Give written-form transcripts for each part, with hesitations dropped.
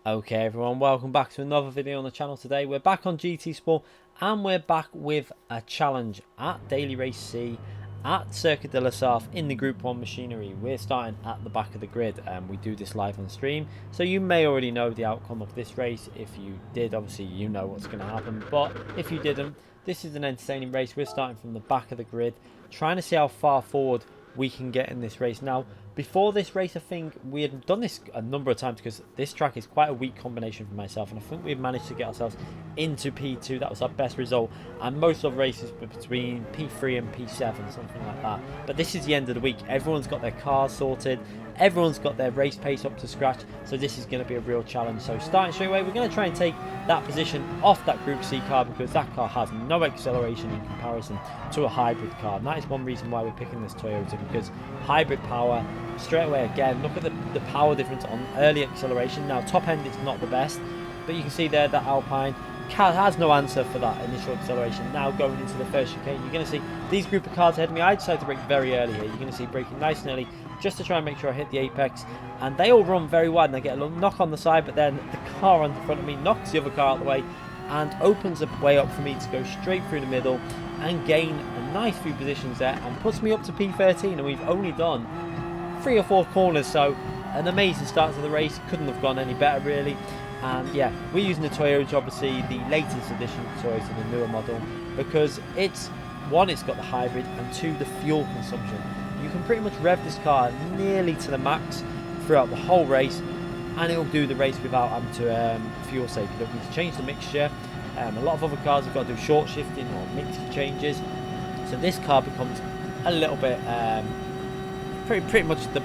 Okay everyone, welcome back to another video on the channel. Today we're back on GT Sport and we're back with a challenge at Daily Race C at Circuit de la Sarthe in the Group 1 machinery. We're starting at the back of the grid and we do this live on stream, so you may already know the outcome of this race. If you did, obviously you know what's going to happen, but if you didn't, this is an entertaining race. We're starting from the back of the grid, trying to see how far forward we can get in this race. Now, before this race, I think we had done this a number of times because this track is quite a weak combination for myself, and I think we've managed to get ourselves into P2. That was our best result, and most of the races were between P3 and P7, something like that. But this is the end of the week. Everyone's got their cars sorted, everyone's got their race pace up to scratch, so this is going to be a real challenge. So starting straight away, we're going to try and take that position off that Group C car because that car has no acceleration in comparison to a hybrid car, and that is one reason why we're picking this Toyota, because hybrid power straight away. Again, look at the power difference on early acceleration. Now top end it's not the best, but you can see there that Alpine has no answer for that initial acceleration. Now going into the first chicane, you're going to see these group of cars ahead of me. I decided to brake very early here. You're going to see braking nice and early just to try and make sure I hit the apex, and they all run very wide and they get a little knock on the side, but then the car on the front of me knocks the other car out of the way and opens a way up for me to go straight through the middle and gain a nice few positions there and puts me up to P13, and we've only done 3 or 4 corners, so an amazing start to the race. Couldn't have gone any better really. And yeah, we're using the Toyota, obviously the latest edition of Toyota, the newer model, because it's got the hybrid, and 2, the fuel consumption. You can pretty much rev this car nearly to the max throughout the whole race, and it'll do the race without having to fuel save. You don't need to change the mixture. A lot of other cars have got to do short shifting or mixture changes, so this car becomes a little bit pretty much the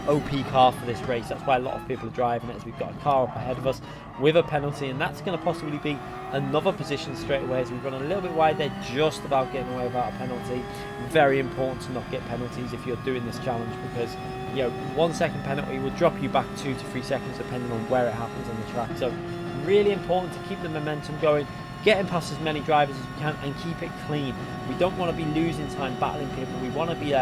OP car for this race. That's why a lot of people are driving it, as we've got a car up ahead of us with a penalty, and that's going to possibly be another position straight away as we run a little bit wide there, just about getting away without a penalty. Very important to not get penalties if you're doing this challenge, because 1 second penalty will drop you back 2 to 3 seconds depending on where it happens on the track. So really important to keep the momentum going, getting past as many drivers as we can, and keep it clean. We don't want to be losing time battling people. We want to be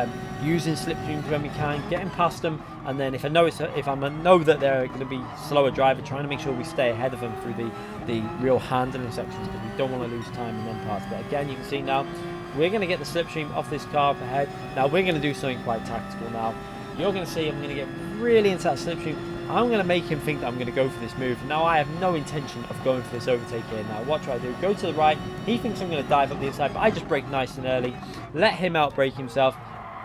using slipstreams when we can, getting past them, and then if I know that they're going to be slower driver, trying to make sure we stay ahead of them through the real handling sections, because we don't want to lose time in them parts. But again, you can see now we're going to get the slipstream off this car up ahead. Now we're going to do something quite tactical. Now you're going to see I'm going to get really into that slipstream. I'm going to make him think that I'm going to go for this move. Now I have no intention of going for this overtake here. Now what do I do? Go to the right. He thinks I'm going to dive up the inside, but I just brake nice and early, let him out brake himself,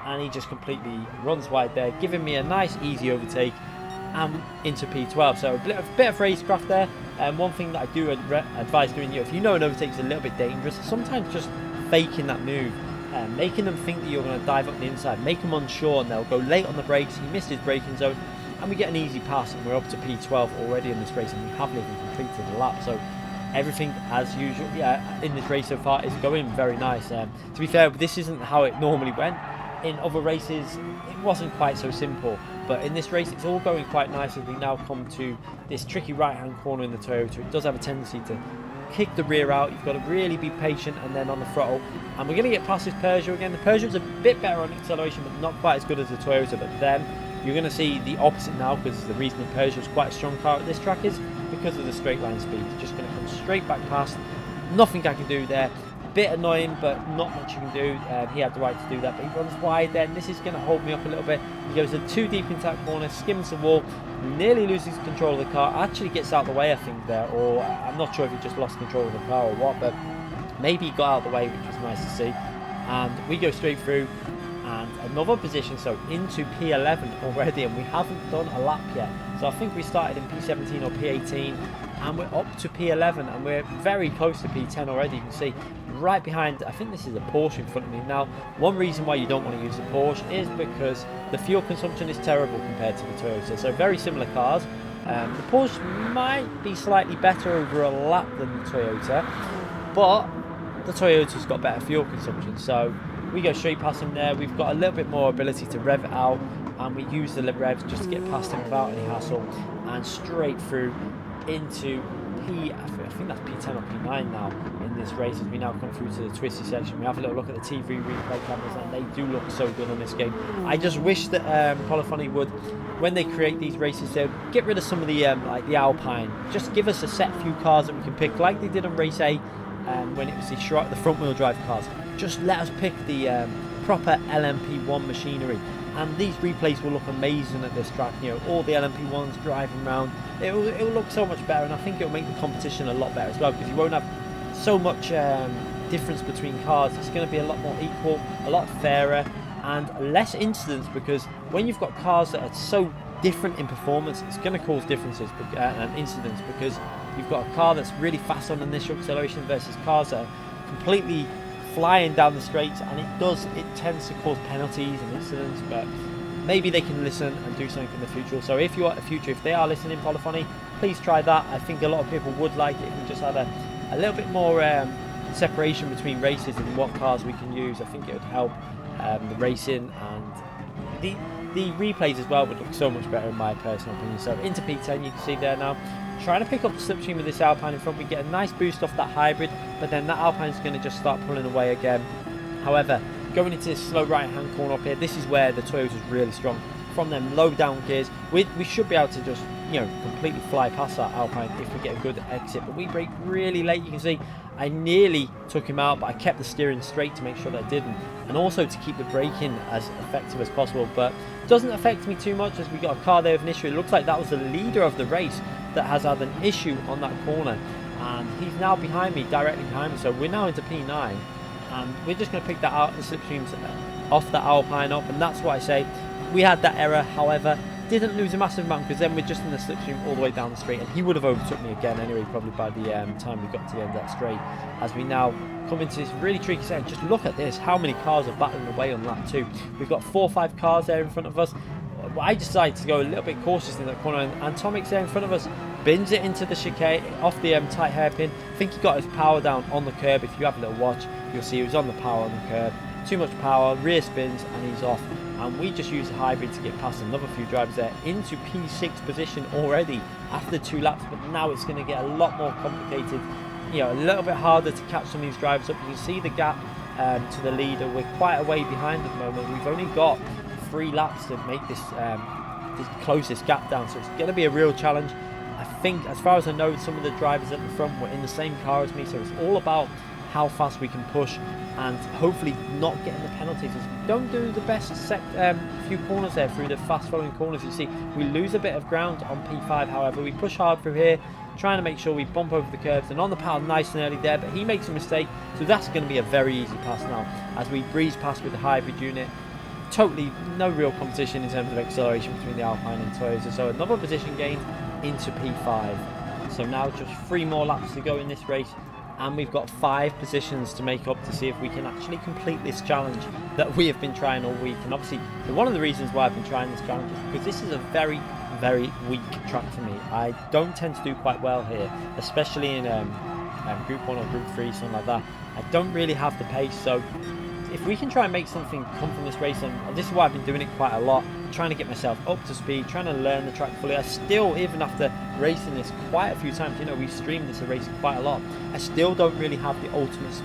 and he just completely runs wide there, giving me a nice easy overtake and into P12. So a bit of racecraft there. And one thing that I do advise doing, if you know an overtake is a little bit dangerous, sometimes just faking that move, making them think that you're going to dive up the inside, make them unsure, and they'll go late on the brakes. He missed his braking zone, and we get an easy pass, and we're up to P12 already in this race, and we haven't even completed the lap. So everything as usual in this race so far is going very nice. To be fair, this isn't how it normally went. In other races it wasn't quite so simple, but in this race it's all going quite nice as we now come to this tricky right hand corner in the Toyota. It does have a tendency to kick the rear out. You've got to really be patient and then on the throttle, and we're going to get past this Peugeot again. The Peugeot's a bit better on acceleration, but not quite as good as the Toyota. But then you're going to see the opposite now, because the reason the Peugeot's quite a strong car at this track is because of the straight line speed. It's just going to come straight back past. Nothing I can do there. Bit annoying, but not much you can do. He had the right to do that, but he runs wide then. This is going to hold me up a little bit. He goes too deep into that corner, skims the wall, nearly loses control of the car, actually gets out of the way I think there, or I'm not sure if he just lost control of the car or what, but maybe he got out of the way, which was nice to see. And we go straight through, and another position, so into P11 already, and we haven't done a lap yet. So I think we started in P17 or P18, and we're up to P11, and we're very close to P10 already. You can see right behind, I think this is a Porsche in front of me. Now, one reason why you don't want to use the Porsche is because the fuel consumption is terrible compared to the Toyota. So very similar cars. The Porsche might be slightly better over a lap than the Toyota, but the Toyota's got better fuel consumption. So we go straight past him there. We've got a little bit more ability to rev it out, and we use the revs just to get past him without any hassle, and straight through into I think that's P10 or P9 now in this race as we now come through to the twisty section. We have a little look at the TV replay cameras and they do look so good on this game. I just wish that Polyphony would, when they create these races, they'll get rid of some of the like the Alpine. Just give us a set few cars that we can pick, like they did on race A when it was the front wheel drive cars. Just let us pick the proper LMP1 machinery. And these replays will look amazing at this track. You know, all the LMP1s driving around. It will look so much better, and I think it will make the competition a lot better as well, because you won't have so much difference between cars. It's going to be a lot more equal, a lot fairer, and less incidents, because when you've got cars that are so different in performance, it's going to cause differences and incidents, because you've got a car that's really fast on initial acceleration versus cars that are completely flying down the straights, and it tends to cause penalties and incidents. But maybe they can listen and do something in the future. So if you are if they are listening, Polyphony, please try that. I think a lot of people would like it if we just had a little bit more separation between races and what cars we can use. I think it would help the racing, and the replays as well would look so much better in my personal opinion. So into P10, you can see there now, trying to pick up the slipstream with this Alpine in front. We get a nice boost off that hybrid, but then that Alpine is going to just start pulling away again. However, going into this slow right hand corner up here, this is where the Toyota is really strong. From them low down gears, we should be able to just, you know, completely fly past that Alpine if we get a good exit. But we brake really late. You can see I nearly took him out, but I kept the steering straight to make sure that I didn't, and also to keep the braking as effective as possible. But it doesn't affect me too much, as we got a car there with an issue. It looks like that was the leader of the race that has had an issue on that corner, and he's now behind me, directly behind me. So we're now into P9, and we're just going to pick that out, the slipstreams off the Alpine up, and that's what I say. We had that error, however, didn't lose a massive amount, because then we're just in the slipstream all the way down the straight, and he would have overtook me again anyway, probably by the time we got to the end of that straight. As we now come into this really tricky section, just look at this, how many cars are battling away on lap 2. We've got 4 or 5 cars there in front of us. I decided to go a little bit cautious in that corner, and Atomic's there in front of us, bins it into the chicane off the tight hairpin. I think he got his power down on the curb. If you have a little watch, you'll see he was on the power on the curb. Too much power, rear spins, and he's off. And we just used the hybrid to get past another few drivers there into P6 position already after 2 laps. But now it's going to get a lot more complicated, you know, a little bit harder to catch some of these drivers up. You can see the gap to the leader. We're quite a way behind at the moment. We've only got 3 laps to make this close this gap down, so it's going to be a real challenge. I think, as far as I know, some of the drivers at the front were in the same car as me, so it's all about how fast we can push and hopefully not getting the penalties. As we don't do the best few corners there through the fast flowing corners. You see we lose a bit of ground on P5, however we push hard through here, trying to make sure we bump over the curbs, and on the power nice and early there, but he makes a mistake, so that's going to be a very easy pass now as we breeze past with the hybrid unit. Totally no real competition in terms of acceleration between the Alpine and Toyota, so another position gained into P5. So now just 3 more laps to go in this race, and we've got 5 positions to make up to see if we can actually complete this challenge that we have been trying all week. And obviously one of the reasons why I've been trying this challenge is because this is a very, very weak track for me. I don't tend to do quite well here, especially in Group 1 or Group 3, something like that. I don't really have the pace, so if we can try and make something come from this race, and this is why I've been doing it quite a lot, trying to get myself up to speed, trying to learn the track fully. I still, even after racing this quite a few times, you know, we've streamed this race quite a lot, I still don't really have the ultimate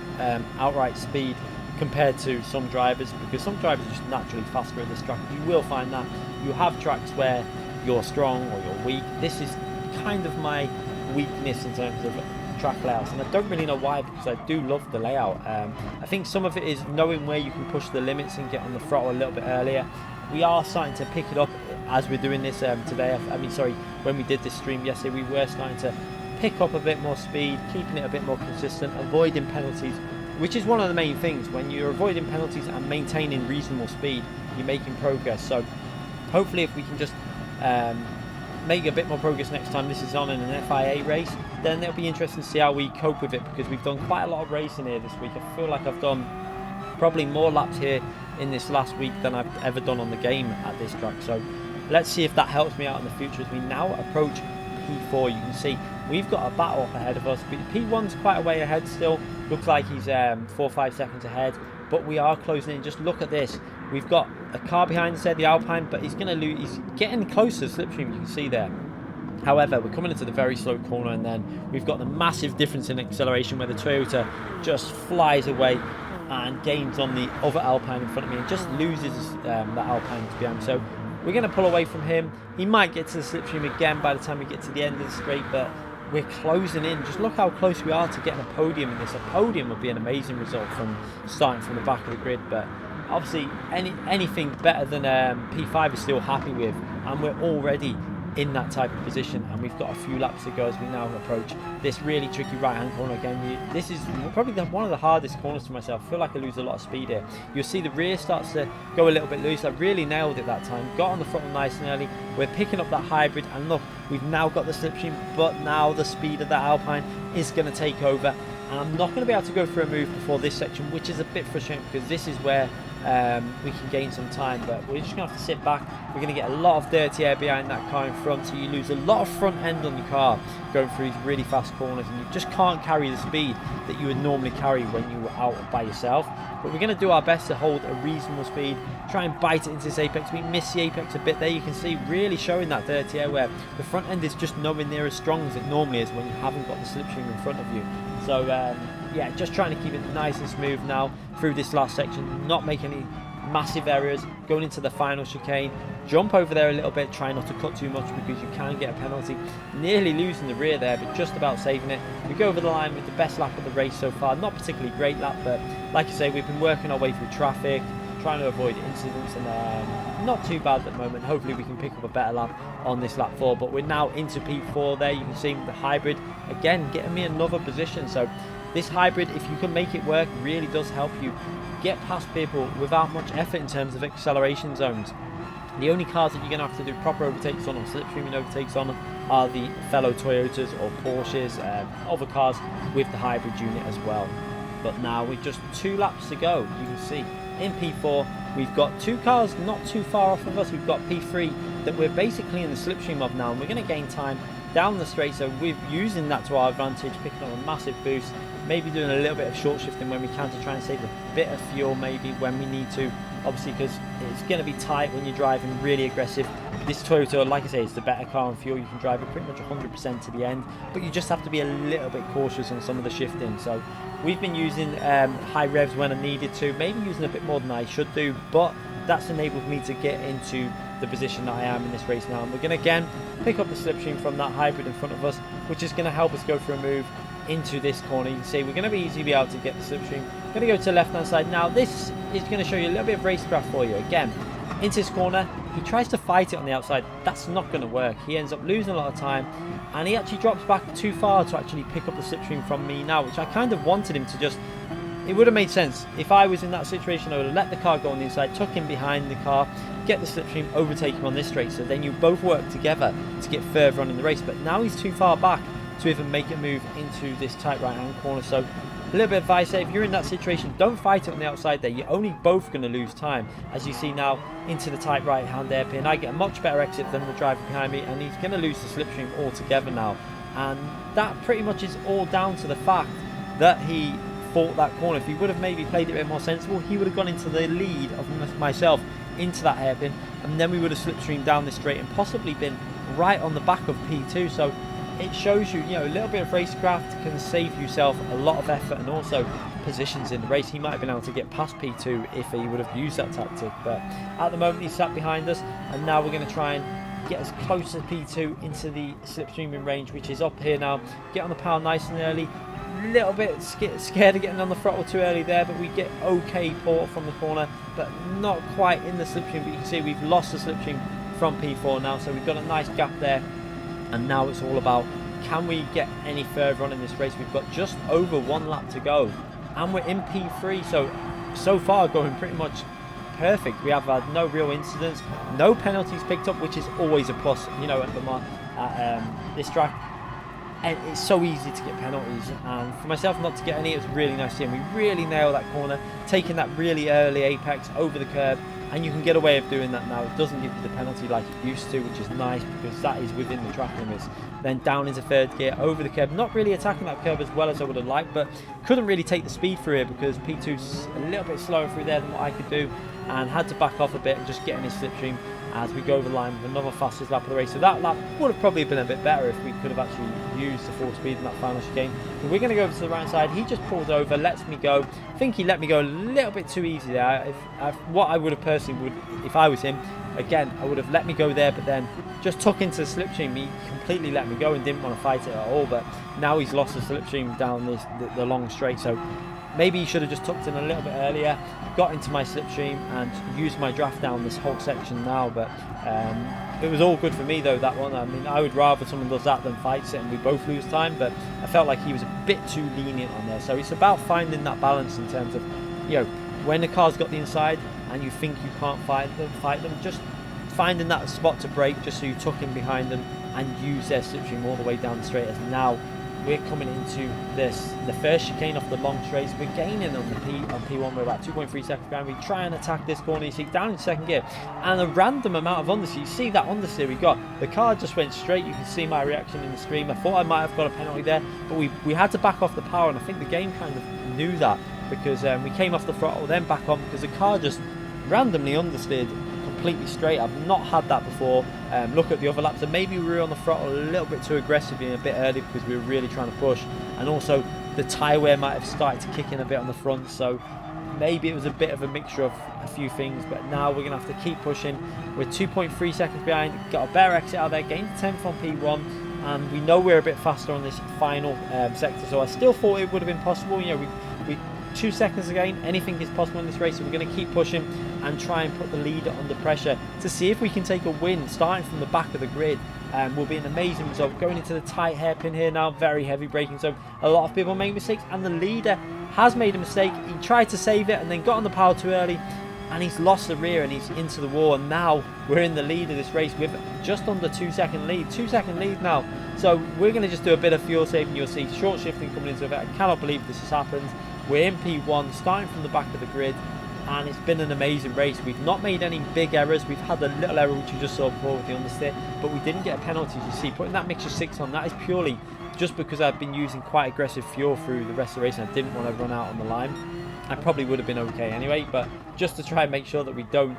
outright speed compared to some drivers, because some drivers are just naturally faster at this track. You will find that you have tracks where you're strong or you're weak. This is kind of my weakness in terms of track layouts, and I don't really know why, because I do love the layout. I think some of it is knowing where you can push the limits and get on the throttle a little bit earlier. We are starting to pick it up as we're doing this today. When we did this stream yesterday, we were starting to pick up a bit more speed, keeping it a bit more consistent, avoiding penalties, which is one of the main things. When you're avoiding penalties and maintaining reasonable speed, you're making progress. So hopefully if we can just make a bit more progress next time this is on in an FIA race, then it'll be interesting to see how we cope with it, because we've done quite a lot of racing here this week. I feel like I've done probably more laps here in this last week than I've ever done on the game at this track. So let's see if that helps me out in the future. As we now approach P4, you can see we've got a battle up ahead of us. P1's quite a way ahead still, looks like he's 4 or 5 seconds ahead, but we are closing in. Just look at this, we've got a car behind us there, the Alpine, but he's going to lose. He's getting close to the slipstream, you can see there. However, we're coming into the very slow corner, and then we've got the massive difference in acceleration where the Toyota just flies away and gains on the other Alpine in front of me and just loses that Alpine to behind. So we're going to pull away from him. He might get to the slipstream again by the time we get to the end of the straight, but we're closing in. Just look how close we are to getting a podium in this. A podium would be an amazing result from starting from the back of the grid, but obviously anything better than P5 is still happy with, and we're already in that type of position, and we've got a few laps to go as we now approach this really tricky right hand corner again. This is probably one of the hardest corners for myself. I feel like I lose a lot of speed here. You'll see the rear starts to go a little bit loose. I really nailed it that time, got on the throttle nice and early. We're picking up that hybrid, and look, we've now got the slipstream, but now the speed of that Alpine is going to take over, and I'm not going to be able to go for a move before this section, which is a bit frustrating because this is where we can gain some time, but we're just going to have to sit back. We're going to get a lot of dirty air behind that car in front, so you lose a lot of front end on your car going through these really fast corners, and you just can't carry the speed that you would normally carry when you were out by yourself. But we're going to do our best to hold a reasonable speed, try and bite it into this apex. We miss the apex a bit there. You can see really showing that dirty air where the front end is just nowhere near as strong as it normally is when you haven't got the slipstream in front of you. So yeah, just trying to keep it nice and smooth now through this last section, not make any massive errors, going into the final chicane, jump over there a little bit, try not to cut too much because you can get a penalty, nearly losing the rear there, but just about saving it. We go over the line with the best lap of the race so far, not particularly great lap, but like I say, we've been working our way through traffic, trying to avoid incidents, and not too bad at the moment. Hopefully we can pick up a better lap on this lap 4, but we're now into P4 there. You can see the hybrid again getting me another position. So this hybrid, if you can make it work, really does help you get past people without much effort in terms of acceleration zones. The only cars that you're going to have to do proper overtakes on or slipstreaming overtakes on are the fellow Toyotas or Porsches, other cars with the hybrid unit as well. But now with just 2 laps to go, you can see in P4 we've got 2 cars not too far off of us. We've got P3 that we're basically in the slipstream of now, and we're going to gain time down the straight, so we're using that to our advantage, picking up a massive boost, maybe doing a little bit of short shifting when we can to try and save a bit of fuel maybe when we need to, obviously, because it's going to be tight when you're driving really aggressive. This Toyota, like I say, is the better car on fuel. You can drive it pretty much 100% to the end, but you just have to be a little bit cautious on some of the shifting. So we've been using high revs when I needed to, maybe using a bit more than I should do, but that's enabled me to get into the position that I am in this race now. And we're going to again pick up the slipstream from that hybrid in front of us, which is going to help us go for a move into this corner. You can see we're going to be easily able to get the slipstream. I'm going to go to the left hand side now. This is going to show you a little bit of racecraft for you. Again, into this corner, he tries to fight it on the outside. That's not going to work. He ends up losing a lot of time, and he actually drops back too far to actually pick up the slipstream from me now, which I kind of wanted him to just. It would have made sense if I was in that situation. I would have let the car go on the inside, tuck him behind the car, get the slipstream, overtake him on this straight, so then you both work together to get further on in the race. But now he's too far back to even make a move into this tight right hand corner. So a little bit of advice there, if you're in that situation, don't fight it on the outside there. You're only both going to lose time. As you see now, into the tight right hand hairpin, I get a much better exit than the driver behind me, and he's going to lose the slipstream altogether now. And that pretty much is all down to the fact that he fought that corner. If he would have maybe played it a bit more sensible, he would have gone into the lead of myself into that hairpin, and then we would have slipstreamed down this straight and possibly been right on the back of P2. So it shows you, a little bit of racecraft can save yourself a lot of effort and also positions in the race. He might have been able to get past P2 if he would have used that tactic, but at the moment he's sat behind us, and now we're going to try and get as close as P2 into the slipstreaming range, which is up here now. Get on the power nice and early. Little bit scared of getting on the throttle too early there, but we get okay port from the corner, but not quite in the slipstream. But you can see we've lost the slipstream from P4 now, so we've got a nice gap there, and now it's all about, can we get any further on in this race? We've got just over 1 lap to go, and we're in P3, so far going pretty much perfect. We have had no real incidents, no penalties picked up, which is always a plus, at this track. And it's so easy to get penalties, and for myself not to get any, it was really nice to see. And we really nailed that corner, taking that really early apex over the curb, and you can get away with doing that now. It doesn't give you the penalty like it used to, which is nice because that is within the track limits. Then down into 3rd gear, over the curb, not really attacking that curb as well as I would have liked, but couldn't really take the speed through here because P2's a little bit slower through there than what I could do. and had to back off a bit and just get in his slipstream as we go over the line with another fastest lap of the race. So that lap would have probably been a bit better if we could have actually used the full speed in that final chicane. But we're going to go over to the right side. He just pulls over, lets me go. I think he let me go a little bit too easy there. What I would have personally would, if I was him, again, I would have let me go there, but then just took into the slipstream. He completely let me go and didn't want to fight it at all. But now he's lost the slipstream down the long straight. So maybe he should have just tucked in a little bit earlier, got into my slipstream and used my draft down this whole section now. But it was all good for me though, that one. I mean, I would rather someone does that than fights it and we both lose time, but I felt like he was a bit too lenient on there. So it's about finding that balance in terms of, you know, when the car's got the inside and you think you can't fight them, just finding that spot to brake just so you tuck in behind them and use their slipstream all the way down the straight. As now we're coming into the first chicane off the long straights. We're gaining on P1. We're about 2.3 seconds behind. We try and attack this corner. You see down in second gear, and a random amount of understeer. You see that understeer we got. The car just went straight. You can see my reaction in the screen. I thought I might have got a penalty there, but we had to back off the power, and I think the game kind of knew that because we came off the throttle, then back on because the car just randomly understeered completely straight. I've not had that before. Look at the other laps, and maybe we were on the throttle a little bit too aggressively and a bit early because we were really trying to push, and also the tyre wear might have started to kick in a bit on the front, so maybe it was a bit of a mixture of a few things. But now we're gonna have to keep pushing. We're 2.3 seconds behind, got a better exit out there, gained 10th on P1, and we know we're a bit faster on this final sector, so I still thought it would have been possible. You know, we 2 seconds again, anything is possible in this race, so we're going to keep pushing and try and put the leader under pressure to see if we can take a win starting from the back of the grid. Will be an amazing result. Going into the tight hairpin here now, very heavy braking, so a lot of people make mistakes, and the leader has made a mistake. He tried to save it and then got on the power too early, and he's lost the rear and he's into the wall, and now we're in the lead of this race with just under 2 second lead. 2 second lead now, so we're going to just do a bit of fuel saving. You'll see short shifting coming into it. I cannot believe this has happened. We're in P1 starting from the back of the grid, and it's been an amazing race. We've not made any big errors. We've had a little error which you just saw before with the understeer, but we didn't get a penalty. You see, putting that mixture 6 on, that is purely just because I've been using quite aggressive fuel through the rest of the race and I didn't want to run out on the line. I probably would have been okay anyway, but just to try and make sure that we don't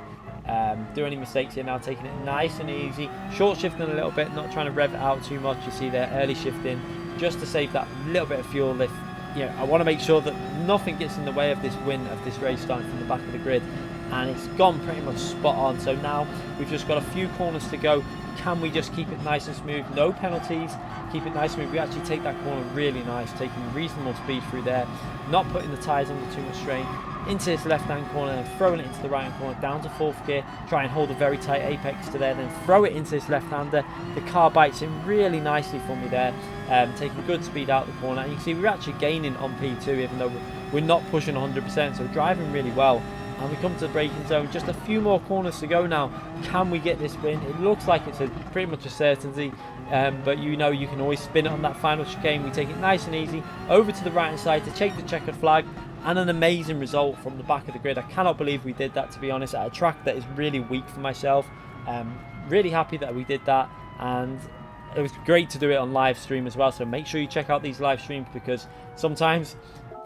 do any mistakes here now, taking it nice and easy, short shifting a little bit, not trying to rev it out too much. You see there, early shifting just to save that little bit of fuel lift. You know, I want to make sure that nothing gets in the way of this win of this race starting from the back of the grid, and it's gone pretty much spot on. So now we've just got a few corners to go. Can we just keep it nice and smooth, no penalties, keep it nice and smooth? We actually take that corner really nice, taking reasonable speed through there, not putting the tyres under too much strain, into this left hand corner and throwing it into the right hand corner, down to 4th gear, try and hold a very tight apex to there, then throw it into this left hander. The car bites in really nicely for me there, taking good speed out the corner, and you can see we're actually gaining on P2 even though we're not pushing 100%, so driving really well. And we come to the braking zone, just a few more corners to go now. Can we get this win? It looks like it's pretty much a certainty, but you know you can always spin it on that final chicane. We take it nice and easy over to the right hand side to take the checkered flag, and an amazing result from the back of the grid. I cannot believe we did that, to be honest, at a track that is really weak for myself. Really happy that we did that, and it was great to do it on live stream as well. So make sure you check out these live streams, because sometimes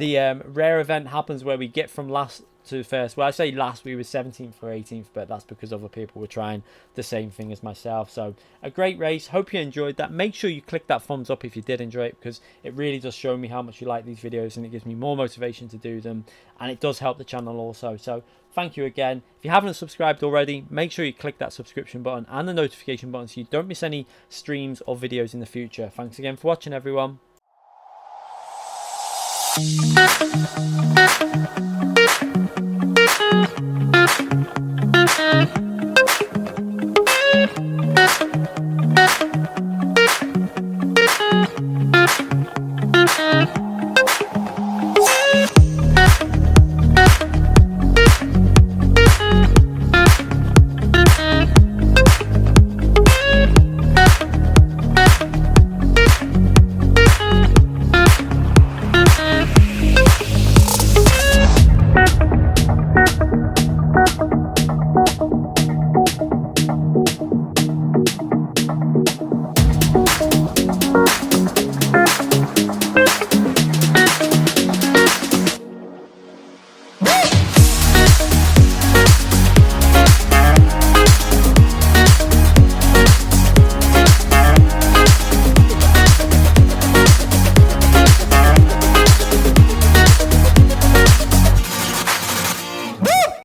the rare event happens where we get from last to first. Well, I say last, we were 17th or 18th, but that's because other people were trying the same thing as myself. So a great race. Hope you enjoyed that. Make sure you click that thumbs up if you did enjoy it, because it really does show me how much you like these videos, and it gives me more motivation to do them, and it does help the channel also. So thank you again. If you haven't subscribed already, make sure you click that subscription button and the notification button so you don't miss any streams or videos in the future. Thanks again for watching, everyone. Thank you.